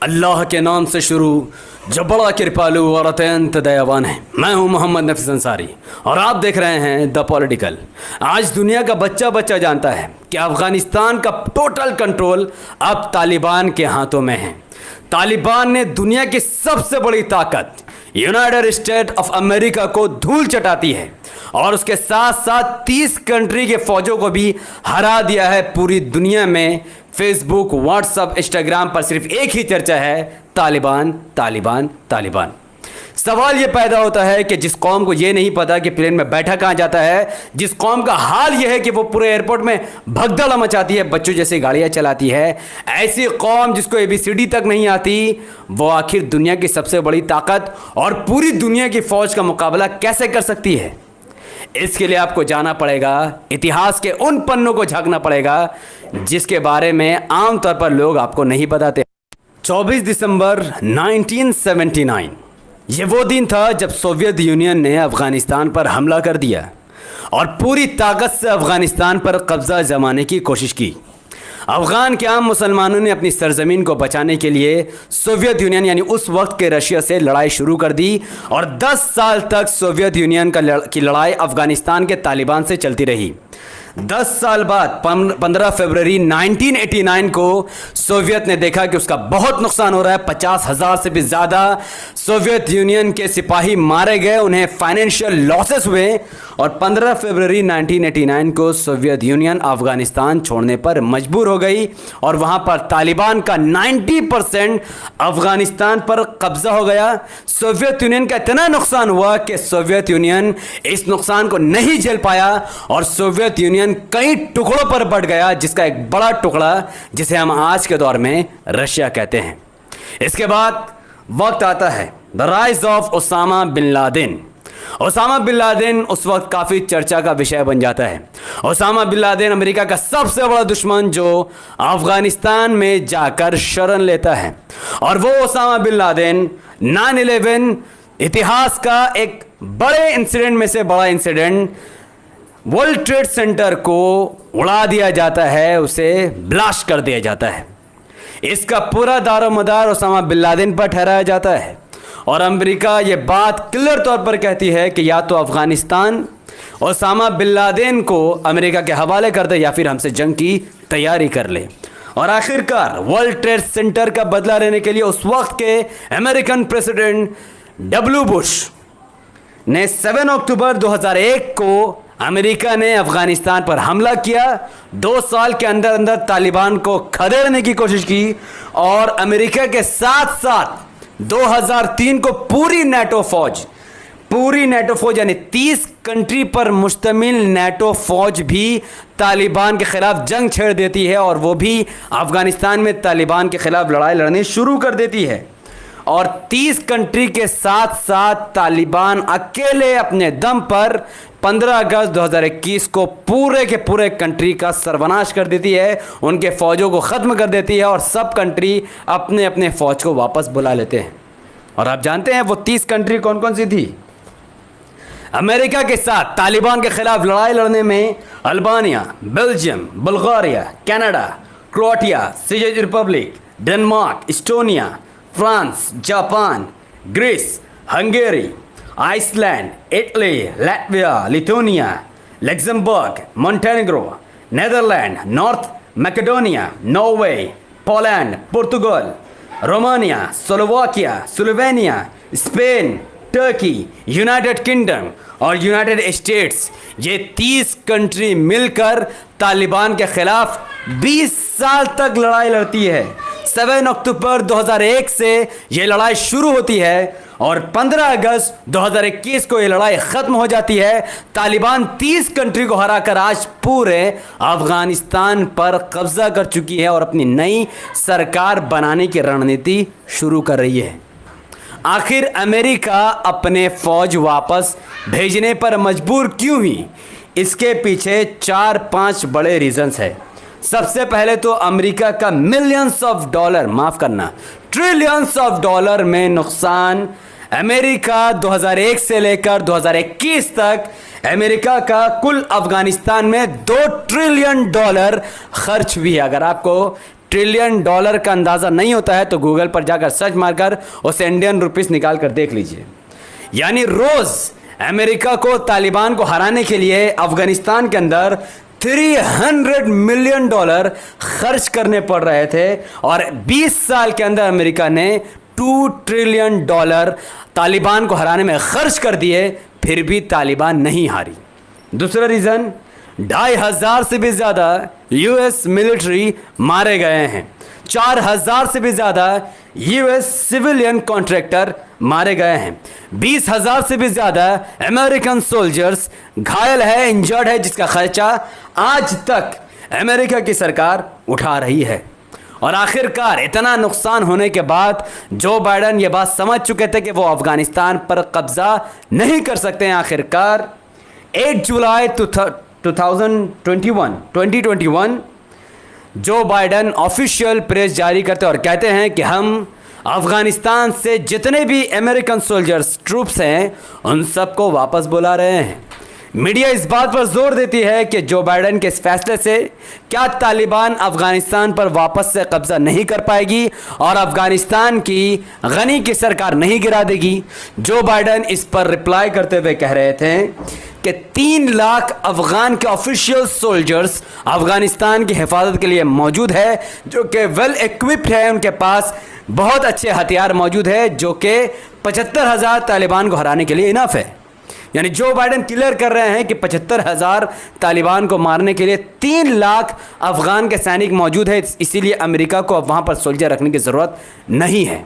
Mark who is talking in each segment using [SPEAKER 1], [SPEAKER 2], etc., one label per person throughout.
[SPEAKER 1] अल्लाह के नाम से शुरू जो बड़ा कृपालु और अत्यंत दयावान है। मैं हूं मोहम्मद नफीस अंसारी और आप देख रहे हैं द पॉलिटिकल। आज दुनिया का बच्चा बच्चा जानता है कि अफ़गानिस्तान का टोटल कंट्रोल अब तालिबान के हाथों में है। तालिबान ने दुनिया की सबसे बड़ी ताकत यूनाइटेड स्टेट ऑफ अमेरिका को धूल चटाती है और उसके साथ साथ 30 कंट्री के फौजों को भी हरा दिया है। पूरी दुनिया में फेसबुक, व्हाट्सएप, इंस्टाग्राम पर सिर्फ एक ही चर्चा है, तालिबान तालिबान तालिबान। सवाल ये पैदा होता है कि जिस कौम को ये नहीं पता कि प्लेन में बैठा कहाँ जाता है, जिस कौम का हाल ये है कि वो पूरे एयरपोर्ट में भगदड़ मचाती है, बच्चों जैसी गाड़ियाँ चलाती है, ऐसी कौम जिसको ABCD तक नहीं आती, वो आखिर दुनिया की सबसे बड़ी ताकत और पूरी दुनिया की फौज का मुकाबला कैसे कर सकती है? इसके लिए आपको जाना पड़ेगा, इतिहास के उन पन्नों को झांकना पड़ेगा जिसके बारे में आमतौर पर लोग आपको नहीं बताते। 24 दिसंबर 1979 ये वो दिन था जब सोवियत यूनियन ने अफ़गानिस्तान पर हमला कर दिया और पूरी ताकत से अफ़गानिस्तान पर कब्ज़ा जमाने की कोशिश की। अफ़गान के आम मुसलमानों ने अपनी सरजमीन को बचाने के लिए सोवियत यूनियन यानी उस वक्त के रशिया से लड़ाई शुरू कर दी और 10 साल तक सोवियत यूनियन की लड़ाई अफ़गानिस्तान के तालिबान से चलती रही। 10 साल बाद 15 फरवरी 1989 को सोवियत ने देखा कि उसका बहुत नुकसान हो रहा है। 50,000 से भी ज़्यादा सोवियत यूनियन के सिपाही मारे गए, उन्हें फाइनेंशियल लॉसेस हुए और 15 फरवरी 1989 को सोवियत यूनियन अफ़गानिस्तान छोड़ने पर मजबूर हो गई और वहाँ पर तालिबान का 90% अफ़गानिस्तान पर कब्ज़ा हो गया। सोवियत यूनियन का इतना नुकसान हुआ कि सोवियत यूनियन इस नुकसान को नहीं झेल पाया और सोवियत यूनियन कई टुकड़ों पर बंट गया, जिसका एक बड़ा टुकड़ा जिसे हम आज के दौर में रशिया कहते हैं। इसके बाद वक्त आता है the rise of Osama bin Laden. Osama bin Laden उस वक्त काफ़ी चर्चा का विषय बन जाता है। ओसामा बिन लादेन अमेरिका का सबसे बड़ा दुश्मन जो अफ़गानिस्तान में जाकर शरण लेता है और वो ओसामा बिन लादेन 9/11 इतिहास का एक बड़े इंसिडेंट में से बड़ा इंसिडेंट, वर्ल्ड ट्रेड सेंटर को उड़ा दिया जाता है, उसे ब्लास्ट कर दिया जाता है। इसका पूरा दारोमदार ओसामा बिन लादेन पर ठहराया जाता है और अमेरिका ये बात क्लियर तौर पर कहती है कि या तो अफ़गानिस्तान ओसामा बिन लादेन को अमेरिका के हवाले कर दे या फिर हमसे जंग की तैयारी कर ले। और आखिरकार वर्ल्ड ट्रेड सेंटर का बदला लेने के लिए उस वक्त के अमेरिकन प्रेसिडेंट W. बुश ने 7 अक्टूबर 2001 को अमेरिका ने अफ़गानिस्तान पर हमला किया। 2 साल के अंदर अंदर तालिबान को खदेड़ने की कोशिश की और अमेरिका के साथ साथ 2003 को पूरी नेटो फौज यानी 30 कंट्री पर मुश्तमिल नेटो फौज भी तालिबान के खिलाफ जंग छेड़ देती है और वो भी अफ़गानिस्तान में तालिबान के खिलाफ लड़ाई लड़नी शुरू कर देती है। और 30 कंट्री के साथ साथ तालिबान अकेले अपने दम पर 15 अगस्त 2021 को पूरे के पूरे कंट्री का सर्वनाश कर देती है, उनके फ़ौजों को ख़त्म कर देती है और सब कंट्री अपने अपने फ़ौज को वापस बुला लेते हैं। और आप जानते हैं वो 30 कंट्री कौन कौन सी थी? अमेरिका के साथ तालिबान के खिलाफ लड़ाई लड़ने में Albania, Belgium, Bulgaria, Canada, Croatia, चेक Republic, Denmark, Estonia, France, Japan, Greece, Hungary, Iceland, Italy, Latvia, Lithuania, Luxembourg, Montenegro, Netherland, North Macedonia, Norway, Poland, पुर्तगाल, Romania, Slovakia, Slovenia, Spain, Turkey, United Kingdom और यूनाइटेड स्टेट्स, ये 30 country मिलकर तालिबान के खिलाफ 20 साल तक लड़ाई लड़ती है। 7 अक्टूबर 2001 से ये लड़ाई शुरू होती है और 15 अगस्त 2021 को ये लड़ाई ख़त्म हो जाती है। तालिबान 30 कंट्री को हराकर आज पूरे अफ़गानिस्तान पर कब्ज़ा कर चुकी है और अपनी नई सरकार बनाने की रणनीति शुरू कर रही है। आखिर अमेरिका अपने फ़ौज वापस भेजने पर मजबूर क्यों हुई? इसके पीछे 4-5 बड़े रीज़न्स है। सबसे पहले तो अमेरिका का मिलियंस ऑफ डॉलर, माफ़ करना ट्रिलियंस ऑफ डॉलर में नुकसान। अमेरिका 2001 से लेकर 2021 तक अमेरिका का कुल अफ़गानिस्तान में $2 ट्रिलियन खर्च हुई है। अगर आपको ट्रिलियन डॉलर का अंदाज़ा नहीं होता है तो गूगल पर जाकर सर्च मारकर उसे इंडियन रुपीस निकाल कर देख लीजिए। यानी रोज़ अमेरिका को तालिबान को हराने के लिए अफगानिस्तान के अंदर 300 मिलियन डॉलर खर्च करने पड़ रहे थे और 20 साल के अंदर अमेरिका ने 2 ट्रिलियन डॉलर तालिबान को हराने में खर्च कर दिए, फिर भी तालिबान नहीं हारी। दूसरा रीज़न, 2500 से भी ज़्यादा यूएस मिलिट्री मारे गए हैं, 4000 से भी ज़्यादा यूएस सिविलियन कॉन्ट्रैक्टर मारे गए हैं, 20,000 से भी ज़्यादा अमेरिकन सोल्जर्स घायल है, इंजर्ड है, जिसका खर्चा आज तक अमेरिका की सरकार उठा रही है। और आखिरकार इतना नुकसान होने के बाद जो बाइडन ये बात समझ चुके थे कि वो अफगानिस्तान पर कब्जा नहीं कर सकते हैं। आखिरकार 8 जुलाई 2021 जो बाइडन ऑफिशियल प्रेस जारी करते और कहते हैं कि हम अफगानिस्तान से जितने भी अमेरिकन सोल्जर्स ट्रूप्स हैं उन सबको वापस बुला रहे हैं। मीडिया इस बात पर जोर देती है कि जो बाइडन के इस फैसले से क्या तालिबान अफगानिस्तान पर वापस से कब्जा नहीं कर पाएगी और अफगानिस्तान की गनी की सरकार नहीं गिरा देगी। जो बाइडन इस पर रिप्लाई करते हुए कह रहे थे कि 3 लाख अफगान के ऑफिशियल सोल्जर्स अफगानिस्तान की हिफाजत के लिए मौजूद है, जो कि वेल इक्विप्ड है, उनके पास बहुत अच्छे हथियार मौजूद है, जो कि 75,000 तालिबान को हराने के लिए इनफ है। यानी जो बाइडन क्लियर कर रहे हैं कि 75,000 तालिबान को मारने के लिए 3 लाख अफगान के सैनिक मौजूद है, इसीलिए अमेरिका को अब वहाँ पर सोल्जर रखने की ज़रूरत नहीं है।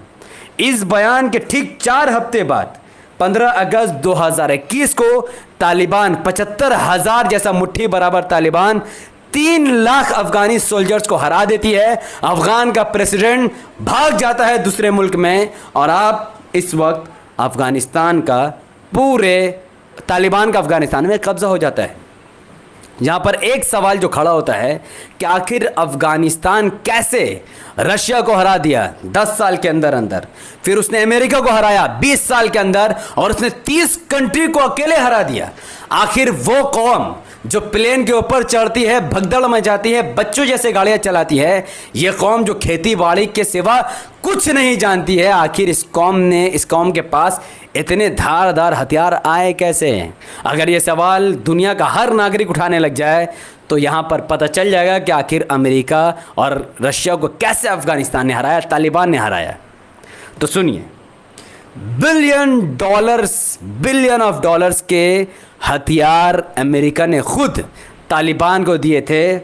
[SPEAKER 1] इस बयान के ठीक 4 हफ्ते बाद 15 अगस्त 2021 को तालिबान 75,000 जैसा मुट्ठी बराबर तालिबान 3 लाख अफगानी सोल्जर्स को हरा देती है। अफगान का प्रेसिडेंट भाग जाता है दूसरे मुल्क में और आप इस वक्त अफगानिस्तान का पूरे तालिबान का अफगानिस्तान में कब्जा हो जाता है। यहाँ पर एक सवाल जो खड़ा होता है कि आखिर अफगानिस्तान कैसे रशिया को हरा दिया 10 साल के अंदर अंदर, फिर उसने अमेरिका को हराया 20 साल के अंदर और उसने 30 कंट्री को अकेले हरा दिया। आखिर वो कौम जो प्लेन के ऊपर चढ़ती है, भगदड़ मचाती है, बच्चों जैसे गाड़ियां चलाती है, ये कौम जो खेती बाड़ी के सिवा कुछ नहीं जानती है, आखिर इस कौम के पास इतने धारदार हथियार आए कैसे? अगर ये सवाल दुनिया का हर नागरिक उठाने लग जाए तो यहाँ पर पता चल जाएगा कि आखिर अमेरिका और रशिया को कैसे अफगानिस्तान ने हराया, तालिबान ने हराया। तो सुनिए, बिलियन ऑफ डॉलर्स के हथियार अमेरिका ने खुद तालिबान को दिए थे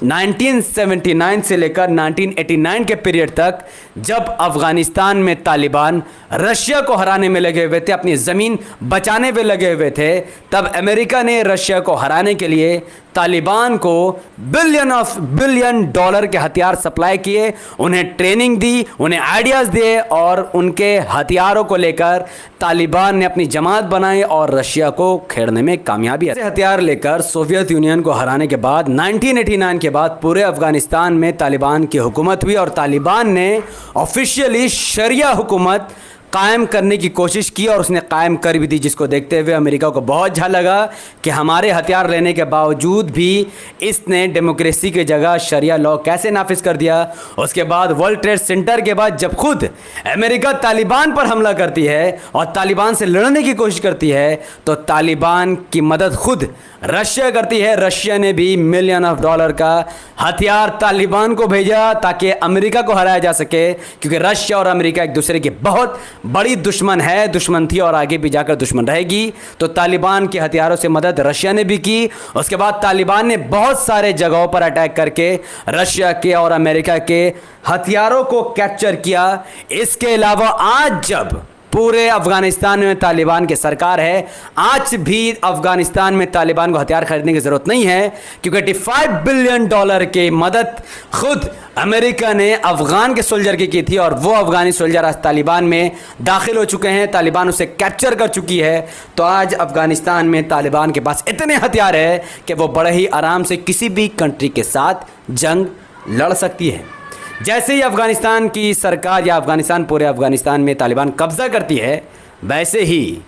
[SPEAKER 1] 1979 से लेकर 1989 के पीरियड तक, जब अफगानिस्तान में तालिबान रशिया को हराने में लगे हुए थे, अपनी ज़मीन बचाने में लगे हुए थे। तब अमेरिका ने रशिया को हराने के लिए तालिबान को बिलियन डॉलर के हथियार सप्लाई किए, उन्हें ट्रेनिंग दी, उन्हें आइडियाज़ दिए और उनके हथियारों को लेकर तालिबान ने अपनी जमात बनाई और रशिया को खेड़ने में कामयाबी। ऐसे हथियार लेकर सोवियत यूनियन को हराने के बाद 1989 के बाद पूरे अफगानिस्तान में तालिबान की हुकूमत हुई और तालिबान ने ऑफिशियली शरिया हुकूमत कायम करने की कोशिश की और उसने कायम कर भी दी, जिसको देखते हुए अमेरिका को बहुत झा लगा कि हमारे हथियार लेने के बावजूद भी इसने डेमोक्रेसी की जगह शरिया लॉ कैसे नाफिज कर दिया। उसके बाद वर्ल्ड ट्रेड सेंटर के बाद जब खुद अमेरिका तालिबान पर हमला करती है और तालिबान से लड़ने की कोशिश करती है तो तालिबान की मदद खुद रशिया करती है। रशिया ने भी मिलियन ऑफ डॉलर का हथियार तालिबान को भेजा ताकि अमेरिका को हराया जा सके, क्योंकि रशिया और अमेरिका एक दूसरे की बहुत बड़ी दुश्मन थी और आगे भी जाकर दुश्मन रहेगी। तो तालिबान के हथियारों से मदद रशिया ने भी की। उसके बाद तालिबान ने बहुत सारे जगहों पर अटैक करके रशिया के और अमेरिका के हथियारों को कैप्चर किया। इसके अलावा आज जब पूरे अफगानिस्तान में तालिबान की सरकार है, आज भी अफगानिस्तान में तालिबान को हथियार खरीदने की ज़रूरत नहीं है, क्योंकि 85 बिलियन डॉलर की मदद खुद अमेरिका ने अफगान के सोल्जर की थी और वो अफगानी सोल्जर आज तालिबान में दाखिल हो चुके हैं, तालिबान उसे कैप्चर कर चुकी है। तो आज अफगानिस्तान में तालिबान के पास इतने हथियार है कि वो बड़े ही आराम से किसी भी कंट्री के साथ जंग लड़ सकती है। जैसे ही अफगानिस्तान की सरकार या पूरे अफगानिस्तान में तालिबान कब्जा करती है, वैसे ही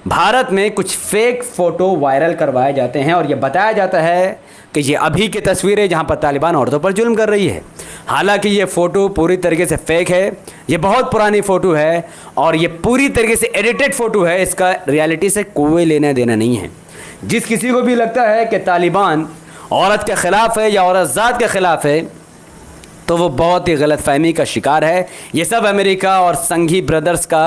[SPEAKER 1] भारत में कुछ फेक फ़ोटो वायरल करवाए जाते हैं और ये बताया जाता है कि ये अभी की तस्वीर है जहाँ पर तालिबान औरतों पर जुल्म कर रही है। हालांकि ये फ़ोटो पूरी तरीके से फेक है, ये बहुत पुरानी फ़ोटो है और ये पूरी तरीके से एडिटेड फ़ोटो है। इसका रियलिटी से कोई लेना देना नहीं है। जिस किसी को भी लगता है कि तालिबान औरत के ख़िलाफ़ है या औरत ज़ात के ख़िलाफ़ है, तो वो बहुत ही गलत फहमी का शिकार है। ये सब अमेरिका और संघी ब्रदर्स का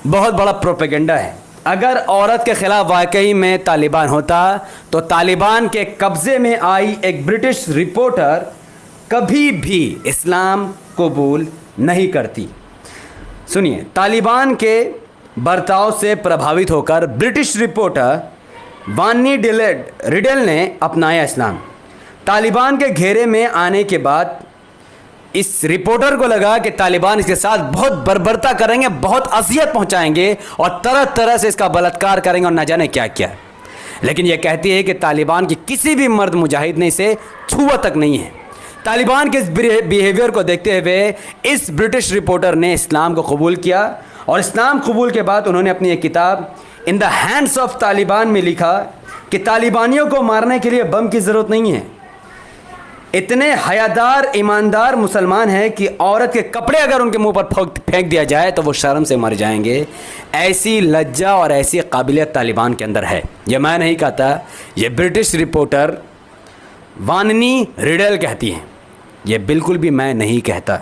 [SPEAKER 1] बहुत बड़ा प्रोपेगेंडा है। अगर औरत के ख़िलाफ़ वाकई में तालिबान होता तो तालिबान के कब्ज़े में आई एक ब्रिटिश रिपोर्टर कभी भी इस्लाम कबूल नहीं करती। सुनिए, तालिबान के बर्ताव से प्रभावित होकर ब्रिटिश रिपोर्टर वानी रिडेल ने अपनाया इस्लाम। तालिबान के घेरे में आने के बाद इस रिपोर्टर को लगा कि तालिबान इसके साथ बहुत बर्बरता करेंगे, बहुत अजियत पहुंचाएंगे और तरह तरह से इसका बलात्कार करेंगे और न जाने क्या क्या। लेकिन यह कहती है कि तालिबान की किसी भी मर्द मुजाहिद ने इसे छुआ तक नहीं है। तालिबान के इस बिहेवियर को देखते हुए इस ब्रिटिश रिपोर्टर ने इस्लाम को कबूल किया और इस्लाम कबूल के बाद उन्होंने अपनी एक किताब in the hands of Taliban में लिखा कि तालिबानियों को मारने के लिए बम की ज़रूरत नहीं है। इतने हयादार ईमानदार मुसलमान हैं कि औरत के कपड़े अगर उनके मुंह पर फेंक दिया जाए तो वो शर्म से मर जाएंगे। ऐसी लज्जा और ऐसी काबिलियत तालिबान के अंदर है। ये मैं नहीं कहता, ये ब्रिटिश रिपोर्टर वानी रिडेल कहती हैं, ये बिल्कुल भी मैं नहीं कहता।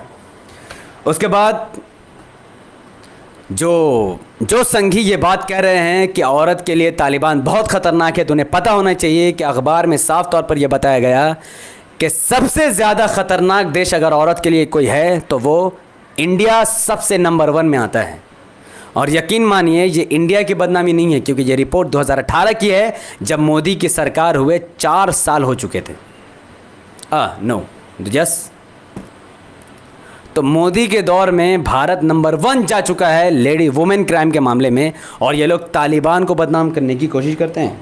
[SPEAKER 1] उसके बाद जो संघी ये बात कह रहे हैं कि औरत के लिए तालिबान बहुत ख़तरनाक है, तो उन्हें पता होना चाहिए कि अखबार में साफ तौर पर यह बताया गया कि सबसे ज़्यादा ख़तरनाक देश अगर औरत के लिए कोई है तो वो इंडिया सबसे नंबर 1 में आता है। और यकीन मानिए ये इंडिया की बदनामी नहीं है, क्योंकि ये रिपोर्ट 2018 की है, जब मोदी की सरकार हुए 4 साल हो चुके थे। नो यस, तो मोदी के दौर में भारत नंबर 1 जा चुका है लेडी वुमेन क्राइम के मामले में, और ये लोग तालिबान को बदनाम करने की कोशिश करते हैं।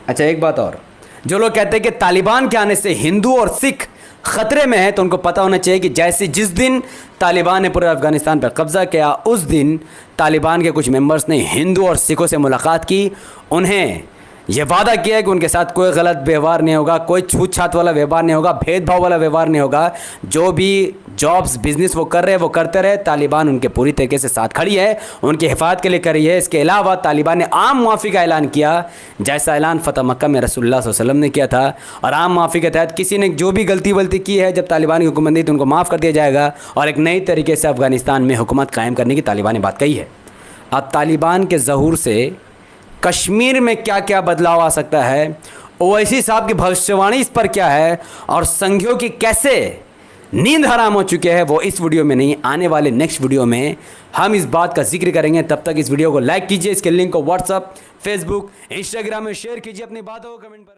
[SPEAKER 1] अच्छा, एक बात और, जो लोग कहते हैं कि तालिबान के आने से हिंदू और सिख ख़तरे में है, तो उनको पता होना चाहिए कि जैसे जिस दिन तालिबान ने पूरे अफ़गानिस्तान पर कब्ज़ा किया, उस दिन तालिबान के कुछ मेंबर्स ने हिंदू और सिखों से मुलाकात की। उन्हें यह वादा किया है कि उनके साथ कोई गलत व्यवहार नहीं होगा, कोई छूत छात वाला व्यवहार नहीं होगा, भेदभाव वाला व्यवहार नहीं होगा। जो भी जॉब्स बिजनेस वो कर रहे हैं वो करते रहे। तालिबान उनके पूरी तरीके से साथ खड़ी है, उनकी हिफाजत के लिए कर रही है। इसके अलावा तालिबान ने आम मुआफ़ी का ऐलान किया, जैसा ऐलान फ़तह मक्का में रसूलुल्लाह सल्लल्लाहु अलैहि वसल्लम ने किया था। और आम मुआफ़ी के तहत किसी ने जो भी गलती की है जब तालिबान की हुकूमत थी तो उनको माफ़ कर दिया जाएगा, और एक नई तरीके से अफ़गानिस्तान में हुकूमत कायम करने की तालिबान ने बात कही है। अब तालिबान के ज़हूर से कश्मीर में क्या क्या बदलाव आ सकता है, ओवैसी साहब की भविष्यवाणी इस पर क्या है, और संघियों की कैसे नींद हराम हो चुके हैं, वो इस वीडियो में नहीं, आने वाले नेक्स्ट वीडियो में हम इस बात का जिक्र करेंगे। तब तक इस वीडियो को लाइक कीजिए, इसके लिंक को व्हाट्सअप, फेसबुक, इंस्टाग्राम में शेयर कीजिए, अपनी बातों को कमेंट पर